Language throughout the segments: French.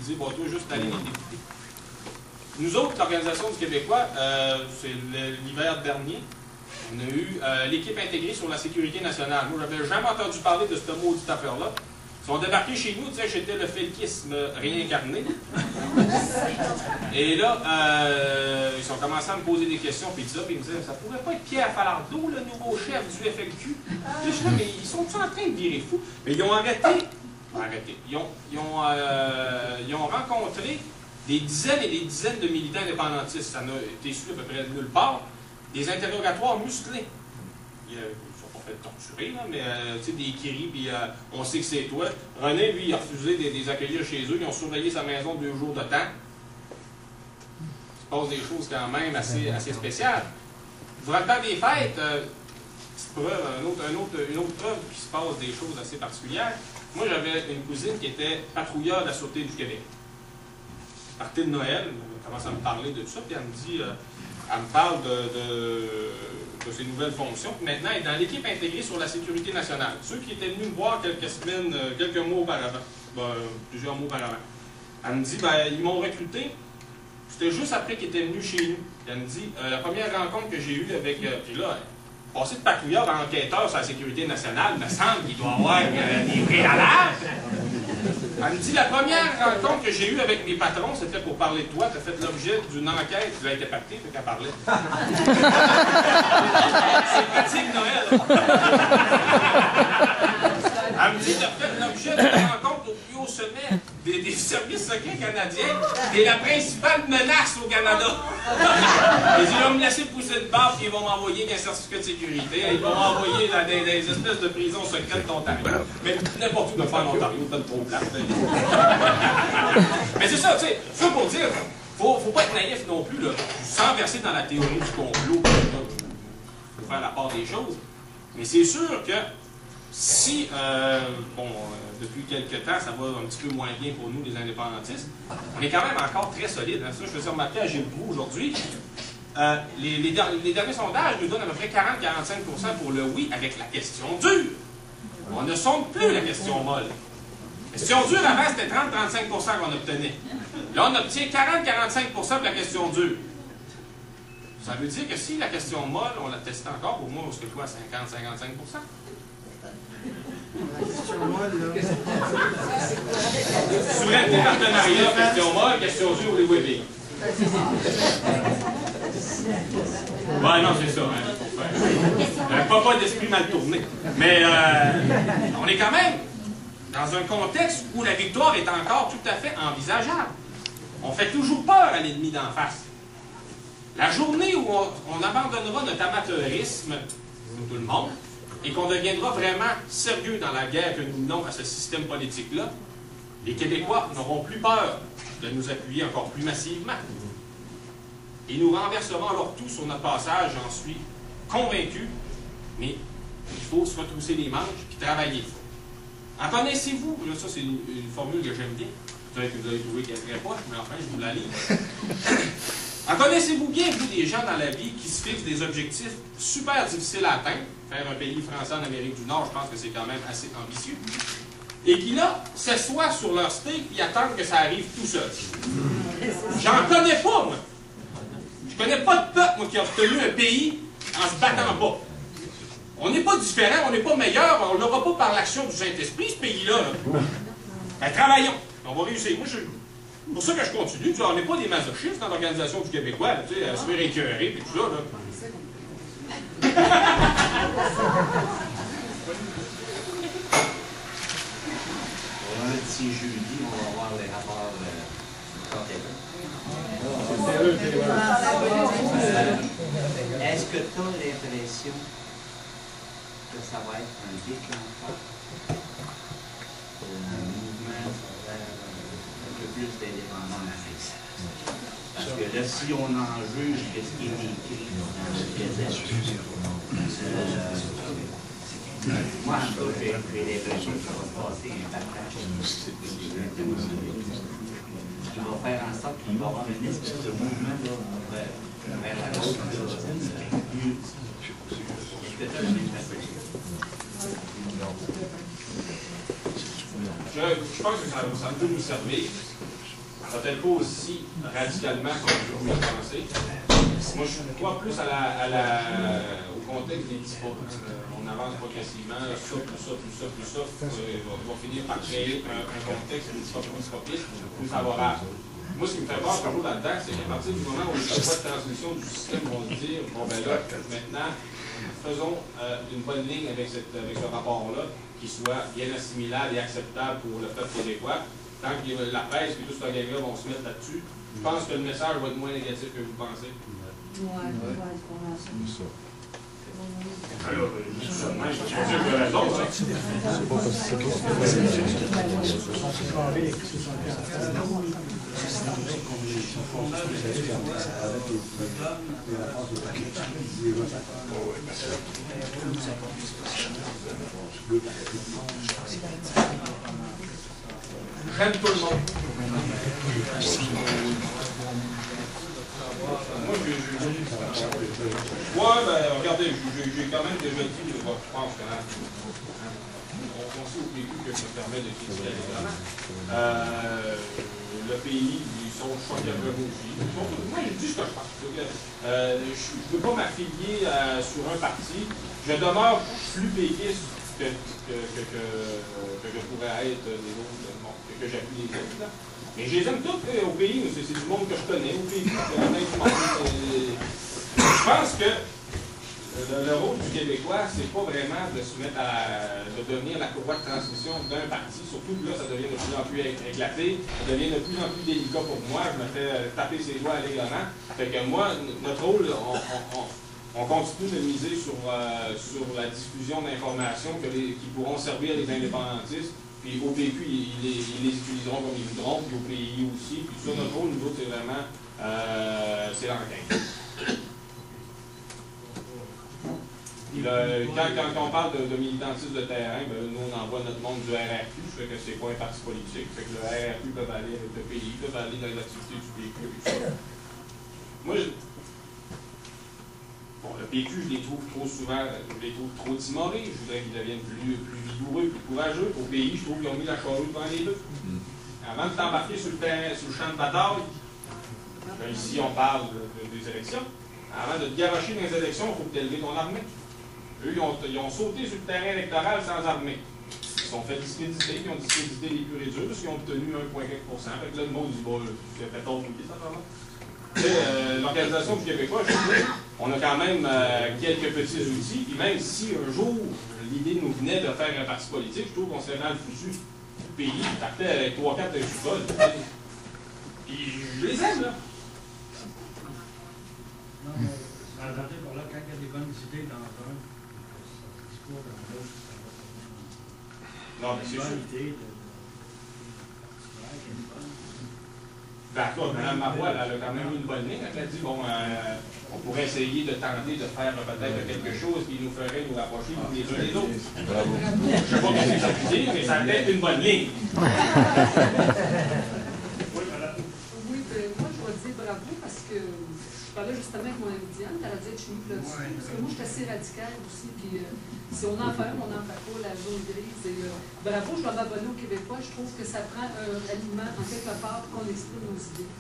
dit, bon, toi, juste aller les députés. Nous autres, l'Organisation du Québécois, c'est l'hiver dernier, on a eu l'équipe intégrée sur la sécurité nationale. Moi, j'avais jamais entendu parler de cette maudite affaire-là. Ils sont débarqués chez nous, tu sais, j'étais le felkisme réincarné. Et là, ils ont commencé à me poser des questions, puis ça, puis ils me disaient, ça pourrait pas être Pierre Falardeau, le nouveau chef du FLQ? Je dis, mais ils sont en train de virer fou? Mais ils ont arrêté. Ils ont rencontré des dizaines et des dizaines de militants indépendantistes. Ça n'a été su à peu près de nulle part. Des interrogatoires musclés. Ils ne sont pas fait torturer, là, mais tu sais, des kiris, puis on sait que c'est toi. René, lui, il a refusé de les accueillir chez eux. Ils ont surveillé sa maison 2 jours de temps. Il se passe des choses quand même assez spéciales. Durant le temps des fêtes, une autre preuve qu'il se passe des choses assez particulières. Moi, j'avais une cousine qui était patrouilleur de la Sûreté du Québec. Partie de Noël, elle commence à me parler de tout ça, puis elle me dit, elle me parle de ses nouvelles fonctions. Puis maintenant, elle est dans l'équipe intégrée sur la sécurité nationale. Ceux qui étaient venus me voir quelques mois auparavant, plusieurs mois auparavant. Elle me dit, ils m'ont recruté, c'était juste après qu'ils étaient venus chez nous. Elle me dit, la première rencontre que j'ai eue avec, puis là, passer de patrouilleur à enquêteur sur la sécurité nationale, me semble qu'il doit y avoir des préalables. Elle me dit, la première rencontre que j'ai eue avec mes patrons, c'était pour parler de toi. Tu as fait l'objet d'une enquête. Tu as été pacté, fait qu'elle parlait. C'est pratique, Noël. Elle me dit, tu as fait l'objet d'une rencontre au plus haut sommet des services secrets canadiens. T'es la principale menace au Canada. Ils vont me laisser pousser une barbe et ils vont m'envoyer un certificat de sécurité. Ils vont m'envoyer dans des espèces de prisons secrètes d'Ontario. Mais n'importe où de faire l'Ontario, donne trop place. Mais c'est ça, tu sais, ça pour dire, faut pas être naïf non plus, là, sans verser dans la théorie du complot. Il faut faire la part des choses. Mais c'est sûr que si, depuis quelques temps, ça va un petit peu moins bien pour nous, les indépendantistes, on est quand même encore très solide. Hein. Ça, je faisais remarquer à Gilles Proulx aujourd'hui. Les derniers sondages nous donnent à peu près 40-45% pour le oui avec la question dure. On ne sonde plus la question molle. La question dure, avant, c'était 30-35% qu'on obtenait. Là, on obtient 40-45% pour la question dure. Ça veut dire que si la question molle, on la testait encore, pour moi, c'est quoi, 50-55%? Souveraineté, partenariat, question molle, question dure, les webés. Ouais, non, c'est ça. Hein, pas d'esprit mal tourné. Mais on est quand même dans un contexte où la victoire est encore tout à fait envisageable. On fait toujours peur à l'ennemi d'en face. La journée où on abandonnera notre amateurisme, comme tout le monde, et qu'on deviendra vraiment sérieux dans la guerre que nous menons à ce système politique-là, les Québécois n'auront plus peur de nous appuyer encore plus massivement. Et nous renverserons alors tout sur notre passage, j'en suis convaincu, mais il faut se retrousser les manches et travailler. En connaissez-vous, ça c'est une formule que j'aime bien, peut-être que vous avez trouvé qu'elle est très poche, mais enfin je vous la lis. En connaissez-vous bien, vous, des gens dans la vie qui se fixent des objectifs super difficiles à atteindre, faire un pays français en Amérique du Nord, je pense que c'est quand même assez ambitieux, et qui là, s'assoient sur leur steak et attendent que ça arrive tout seul. J'en connais pas, moi. Je connais pas de peuple, moi, qui a obtenu un pays en se battant pas. On n'est pas différents, on n'est pas meilleurs, on ne l'aura pas par l'action du Saint-Esprit, ce pays-là. Là. Ben, travaillons. On va réussir. Moi, c'est pour ça que je continue. On n'est pas des masochistes dans l'Organisation du Québécois, tu sais, à se faire écœurer et tout ça. Là. D'ici jeudi, on va voir les rapports est-ce que tu as l'impression que ça va être un déclencheur pour un mouvement vers un peu plus d'indépendance? Parce que là, si on en juge ce qui est écrit dans le Gazette, moi, en tout cas, j'ai l'impression que ça va se passer un partage. Qui va faire en sorte qu'il va y avoir une espèce de mouvement vers la gauche. Je pense que ça peut nous servir. peut-être pas aussi radicalement comme je pouvais penser. Moi, je crois plus au contexte des discours. On avance progressivement, ça, va finir par créer un contexte plus propice, plus favorable. Moi, ce qui me fait peur toujours là-dedans, c'est qu'à partir du moment où les voies de transmission du système vont dire, bon ben là, maintenant, faisons une bonne ligne avec ce rapport-là, qui soit bien assimilable et acceptable pour le peuple québécois. Tant que la presse et tout ce gang-là vont se mettre là-dessus, je pense que le message va être moins négatif que vous pensez. Oui, c'est ça. Alors, je suis sûr que la raison, c'est pas parce que j'aime tout le monde. Moi, regardez, j'ai quand même déjà dit, je pense que on sait au PQ que ça me permet de critiquer les le pays, ils sont choqués à aussi. Moi, je dis ce que je pense. Je ne veux pas m'affilier sur un parti. Je demeure plus péquiste que je pourrais être des autres, que j'appuie les autres. Là. Mais je les aime tous au pays, c'est du monde que je connais, au pays. Je pense que le rôle du Québécois, c'est pas vraiment de se mettre de devenir la courroie de transmission d'un parti, surtout que là, ça devient de plus en plus éclaté, ça devient de plus en plus délicat pour moi, je me fais taper ses doigts allègrement. Fait que moi, notre rôle, on continue de miser sur la diffusion d'informations qui pourront servir les indépendantistes. Puis au PQ, ils les utiliseront comme ils voudront, puis au pays aussi. Puis ça, notre rôle, nous autres, c'est vraiment c'est l'enquête. Quand on parle de militantisme de terrain, ben, nous, on envoie notre monde du RRQ, ça fait que c'est pas un parti politique. Ça fait que le RRQ peut aller avec le pays, peut aller dans l'activité du PQ et tout ça. Moi, le PQ, je les trouve trop souvent, je les trouve trop timorés. Je voudrais qu'ils deviennent plus vigoureux, plus courageux. Au pays, je trouve qu'ils ont mis la charrue devant les deux. Avant de t'embarquer sur le champ de bataille, ici on parle des élections, avant de te garocher dans les élections, il faut que tu éleves ton armée. Eux, ils ont sauté sur le terrain électoral sans armée. Ils se sont fait discréditer, ils ont discrédité les purs et durs, parce qu'ils ont obtenu 1,4%. Fait que là, le monde dit, bon, c'est fait tort mouillé, ça, vraiment. L'Organisation du Québécois, je sais, on a quand même quelques petits outils, puis même si un jour l'idée nous venait de faire un parti politique, je trouve qu'on serait dans le foutu. Le pays partait avec 3-4 de chute. Puis je les aime, là. Non, mais attendez, par là, quand il y a des bonnes idées dans un discours dans l'autre, ça va. Non, mais c'est sûr. D'accord, Mme Marois, elle a quand même eu une bonne ligne. Elle a dit, bon, on pourrait essayer de tenter de faire peut-être quelque chose qui nous ferait nous rapprocher les uns des autres. Bravo. Je ne sais pas si c'est ça que dire, mais ça a peut-être une bonne ligne. Oui, moi, je vais dire bravo parce que je parlais justement avec mon amie Diane, elle a dit que je suis là-dessus. Parce que moi, je suis assez radicale aussi. Puis si on en fait un, on n'en fait pas, la zone grise. Et, bravo, je dois m'abonner aux Québécois. Je trouve que ça prend un aliment en quelque part pour qu'on exprime nos idées.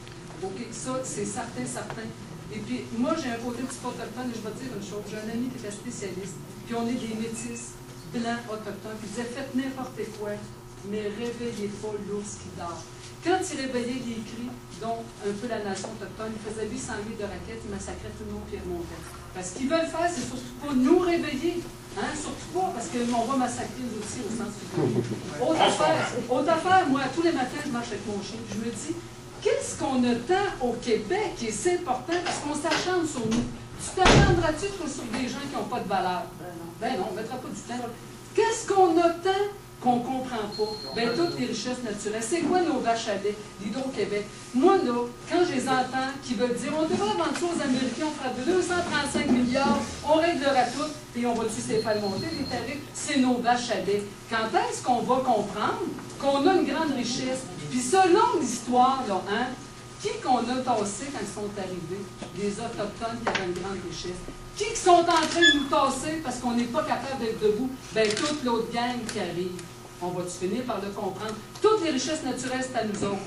OK, ça, c'est certain, certain. Et puis, moi, j'ai un côté petit peu autochtone et je vais te dire une chose. J'ai un ami qui était spécialiste. Puis on est des métis blancs autochtones. Puis il disait, faites n'importe quoi, mais réveillez pas l'ours qui dort. Quand il réveillait les cris, dont un peu la nation autochtone, il faisait 800 000 de raquettes, il massacrait tout le monde qui remontait. Parce qu'ils veulent faire, c'est surtout pas nous réveiller. Hein? Surtout pas, parce qu'on va massacrer nous aussi au sens figuré. Autre affaire, moi, tous les matins, je marche avec mon chien, puis je me dis, qu'est-ce qu'on a tant au Québec et c'est important parce qu'on s'acharne sur nous. Tu t'acharneras-tu sur des gens qui n'ont pas de valeur? Ben non, on ne mettra pas du temps. Qu'est-ce qu'on a tant qu'on ne comprend pas? Ben toutes les richesses naturelles. C'est quoi nos vaches à lait? L'Hydro-Québec. Moi, là, quand je les entends qui veulent dire on devrait vendre ça aux Américains, on fera 235 milliards, on réglera tout, puis on va-tu se faire monter les tarifs? C'est nos vaches à lait. Quand est-ce qu'on va comprendre qu'on a une grande richesse? Puis selon l'histoire, là, hein, qui qu'on a tassé quand ils sont arrivés? Les Autochtones qui avaient une grande richesse. Qui sont en train de nous tasser parce qu'on n'est pas capable d'être debout? Bien, toute l'autre gang qui arrive. On va-tu finir par le comprendre? Toutes les richesses naturelles, c'est à nous autres.